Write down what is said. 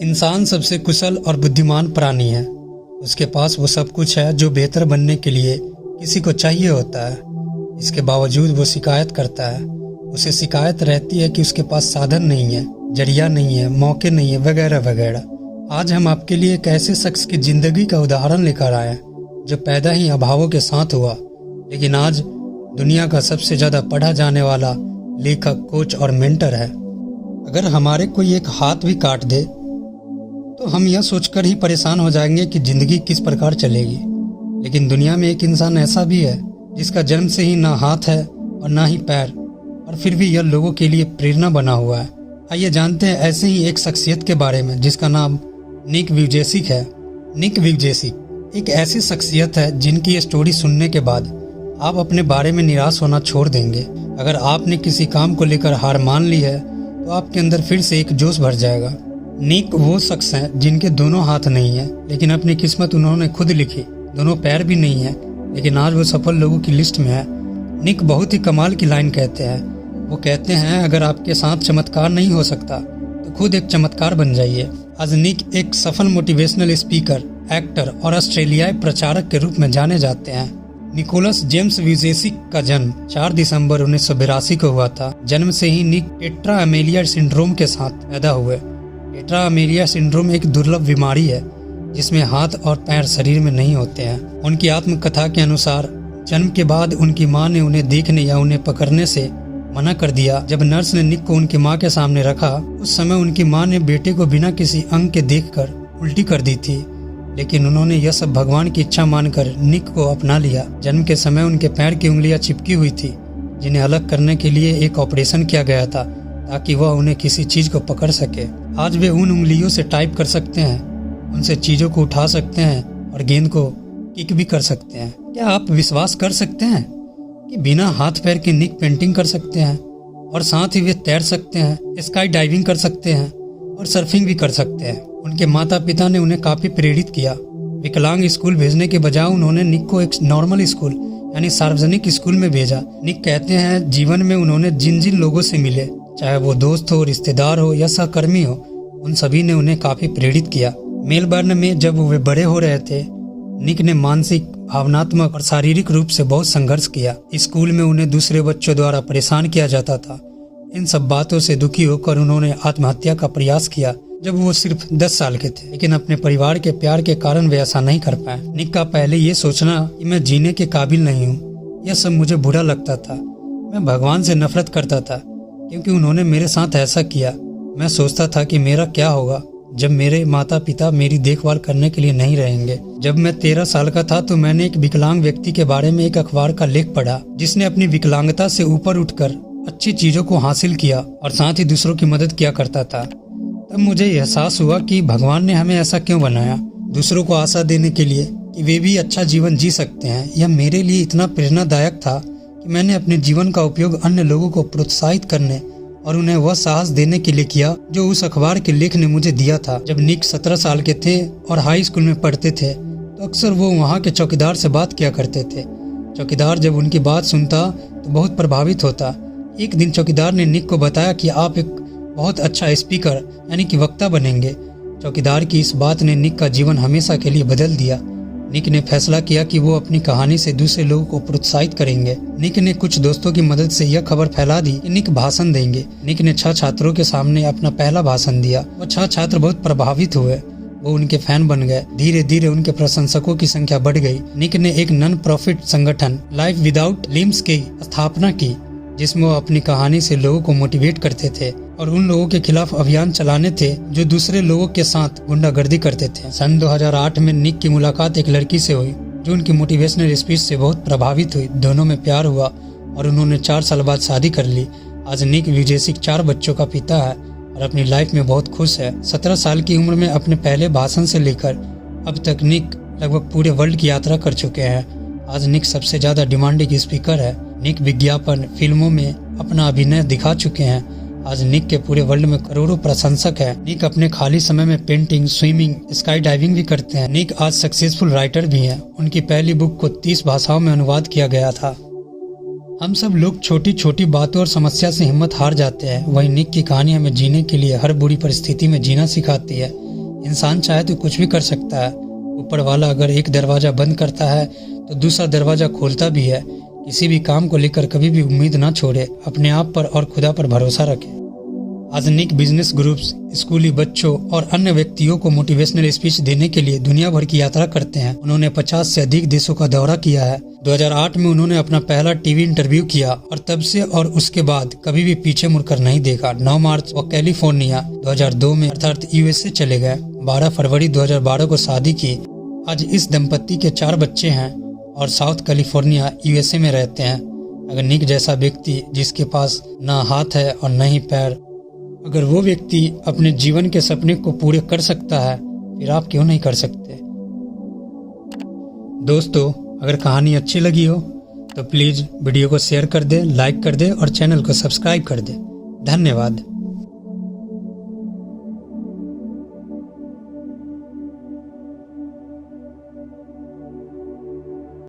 इंसान सबसे कुशल और बुद्धिमान प्राणी है। उसके पास वो सब कुछ है जो बेहतर बनने के लिए किसी को चाहिए होता है। इसके बावजूद वो शिकायत करता है। उसे शिकायत रहती है कि उसके पास साधन नहीं है, जरिया नहीं है, मौके नहीं है, वगैरह वगैरह। आज हम आपके लिए एक ऐसे शख्स की जिंदगी का उदाहरण लेकर आए जो पैदा ही अभावों के साथ हुआ, लेकिन आज दुनिया का सबसे ज़्यादा पढ़ा जाने वाला लेखक, कोच और मेंटर है। अगर हमारे कोई एक हाथ भी काट दे तो हम यह सोचकर ही परेशान हो जाएंगे कि ज़िंदगी किस प्रकार चलेगी। लेकिन दुनिया में एक इंसान ऐसा भी है जिसका जन्म से ही ना हाथ है और ना ही पैर, और फिर भी यह लोगों के लिए प्रेरणा बना हुआ है। आइए जानते हैं ऐसे ही एक शख्सियत के बारे में जिसका नाम निक वुजेसिक है। निक वुजेसिक एक ऐसी शख्सियत है जिनकी स्टोरी सुनने के बाद आप अपने बारे में निराश होना छोड़ देंगे। अगर आपने किसी काम को लेकर हार मान ली है तो आपके अंदर फिर से एक जोश भर जाएगा। निक वो शख्स हैं जिनके दोनों हाथ नहीं है, लेकिन अपनी किस्मत उन्होंने खुद लिखी। दोनों पैर भी नहीं है, लेकिन आज वो सफल लोगों की लिस्ट में है। निक बहुत ही कमाल की लाइन कहते हैं। वो कहते हैं, अगर आपके साथ चमत्कार नहीं हो सकता तो खुद एक चमत्कार बन जाइए। आज निक एक सफल मोटिवेशनल स्पीकर, एक्टर और ऑस्ट्रेलियाई प्रचारक के रूप में जाने जाते हैं। निकोलस जेम्स वुजेसिक का जन्म 4 दिसंबर 1982 को हुआ था। जन्म से ही निक टेट्रा अमेलिया सिंड्रोम के साथ पैदा हुए। टेट्रा अमेलिया सिंड्रोम एक दुर्लभ बीमारी है जिसमें हाथ और पैर शरीर में नहीं होते हैं। उनकी आत्मकथा के अनुसार जन्म के बाद उनकी मां ने उन्हें देखने या उन्हें पकड़ने से मना कर दिया। जब नर्स ने निक को उनकी मां के सामने रखा, उस समय उनकी मां ने बेटे को बिना किसी अंग के देखकर उल्टी कर दी थी, लेकिन उन्होंने यह सब भगवान की इच्छा मानकर निक को अपना लिया। जन्म के समय उनके पैर की उंगलियां चिपकी हुई थी, जिन्हें अलग करने के लिए एक ऑपरेशन किया गया था ताकि वह उन्हें किसी चीज को पकड़ सके। आज वे उन उंगलियों से टाइप कर सकते हैं, उनसे चीजों को उठा सकते हैं और गेंद को किक भी कर सकते हैं। क्या आप विश्वास कर सकते हैं कि बिना हाथ पैर के निक पेंटिंग कर सकते हैं और साथ ही वे तैर सकते हैं, स्काई डाइविंग कर सकते हैं और सर्फिंग भी कर सकते हैं। उनके माता पिता ने उन्हें काफी प्रेरित किया। विकलांग स्कूल भेजने के बजाय उन्होंने निक को एक नॉर्मल स्कूल यानी सार्वजनिक स्कूल में भेजा। निक कहते हैं, जीवन में उन्होंने जिन जिन लोगों से मिले, चाहे वो दोस्त हो, रिश्तेदार हो या सहकर्मी हो, उन सभी ने उन्हें काफी प्रेरित किया। मेलबर्न में जब वे बड़े हो रहे थे, निक ने मानसिक, भावनात्मक और शारीरिक रूप से बहुत संघर्ष किया। स्कूल में उन्हें दूसरे बच्चों द्वारा परेशान किया जाता था। इन सब बातों से दुखी होकर उन्होंने आत्महत्या का प्रयास किया जब वो सिर्फ 10 साल के थे, लेकिन अपने परिवार के प्यार के कारण वे ऐसा नहीं कर पाए। निक का पहले ये सोचना कि मैं जीने के काबिल नहीं हूँ, यह सब मुझे बुरा लगता था। मैं भगवान से नफरत करता था क्योंकि उन्होंने मेरे साथ ऐसा किया। मैं सोचता था कि मेरा क्या होगा जब मेरे माता पिता मेरी देखभाल करने के लिए नहीं रहेंगे। जब मैं 13 साल का था तो मैंने एक विकलांग व्यक्ति के बारे में एक अखबार का लेख पढ़ा जिसने अपनी विकलांगता से ऊपर उठकर अच्छी चीजों को हासिल किया और साथ ही दूसरों की मदद किया करता था। तब मुझे एहसास हुआ कि भगवान ने हमें ऐसा क्यों बनाया, दूसरों को आशा देने के लिए कि वे भी अच्छा जीवन जी सकते हैं। यह मेरे लिए इतना प्रेरणादायक था कि मैंने अपने जीवन का उपयोग अन्य लोगों को प्रोत्साहित करने और उन्हें वह साहस देने के लिए किया जो उस अखबार के लेख ने मुझे दिया था। जब निक 17 साल के थे और हाई स्कूल में पढ़ते थे तो अक्सर वो वहाँ के चौकीदार से बात किया करते थे। चौकीदार जब उनकी बात सुनता तो बहुत प्रभावित होता। एक दिन चौकीदार ने निक को बताया कि आप एक बहुत अच्छा स्पीकर यानी कि वक्ता बनेंगे। चौकीदार की इस बात ने निक का जीवन हमेशा के लिए बदल दिया। निक ने फैसला किया कि वो अपनी कहानी से दूसरे लोगों को प्रोत्साहित करेंगे। निक ने कुछ दोस्तों की मदद से यह खबर फैला दी कि निक भाषण देंगे। निक ने 6 छात्रों के सामने अपना पहला भाषण दिया। वो 6 छात्र बहुत प्रभावित हुए, वो उनके फैन बन गए। धीरे धीरे उनके प्रशंसकों की संख्या बढ़ गई। निक ने एक नॉन प्रॉफिट संगठन लाइफ विदाउट लिम्स की स्थापना की जिसमें वो अपनी कहानी से लोगों को मोटिवेट करते थे और उन लोगों के खिलाफ अभियान चलाने थे जो दूसरे लोगों के साथ गुंडागर्दी करते थे। सन 2008 में निक की मुलाकात एक लड़की से हुई जो उनकी मोटिवेशनल स्पीच से बहुत प्रभावित हुई। दोनों में प्यार हुआ और उन्होंने 4 साल बाद शादी कर ली। आज निक वुजेसिक 4 बच्चों का पिता है और अपनी लाइफ में बहुत खुश है। 17 साल की उम्र में अपने पहले भाषण से लेकर अब तक निक लगभग पूरे वर्ल्ड की यात्रा कर चुके हैं। आज निक सबसे ज्यादा डिमांडिंग स्पीकर है। निक विज्ञापन, फिल्मों में अपना अभिनय दिखा चुके हैं। आज निक के पूरे वर्ल्ड में करोड़ों प्रशंसक हैं। निक अपने खाली समय में पेंटिंग, स्विमिंग, स्काई डाइविंग भी करते हैं। निक आज सक्सेसफुल राइटर भी हैं। उनकी पहली बुक को 30 भाषाओं में अनुवाद किया गया था। हम सब लोग छोटी छोटी बातों और समस्या से हिम्मत हार जाते हैं। वहीं निक की कहानी हमें जीने के लिए हर बुरी परिस्थिति में जीना सिखाती है। इंसान चाहे तो कुछ भी कर सकता है। ऊपर वाला अगर एक दरवाजा बंद करता है तो दूसरा दरवाजा खोलता भी है। किसी भी काम को लेकर कभी भी उम्मीद ना छोड़े, अपने आप पर और खुदा पर भरोसा रखें। आज निक बिजनेस ग्रुप्स स्कूली बच्चों और अन्य व्यक्तियों को मोटिवेशनल स्पीच देने के लिए दुनिया भर की यात्रा करते हैं। उन्होंने 50 से अधिक देशों का दौरा किया है। 2008 में उन्होंने अपना पहला टीवी इंटरव्यू किया और तब से और उसके बाद कभी भी पीछे मुड़कर नहीं देखा। 9 मार्च वो कैलिफोर्निया 2002 में अर्थात यूएसए चले गए। 12 फरवरी 2012 को शादी की। आज इस दंपत्ति के 4 बच्चे हैं और साउथ कैलिफोर्निया यूएसए में रहते हैं। अगर निक जैसा व्यक्ति जिसके पास ना हाथ है और न ही पैर, अगर वो व्यक्ति अपने जीवन के सपने को पूरे कर सकता है, फिर आप क्यों नहीं कर सकते। दोस्तों, अगर कहानी अच्छी लगी हो तो प्लीज़ वीडियो को शेयर कर दे, लाइक कर दे और चैनल को सब्सक्राइब कर दे। धन्यवाद।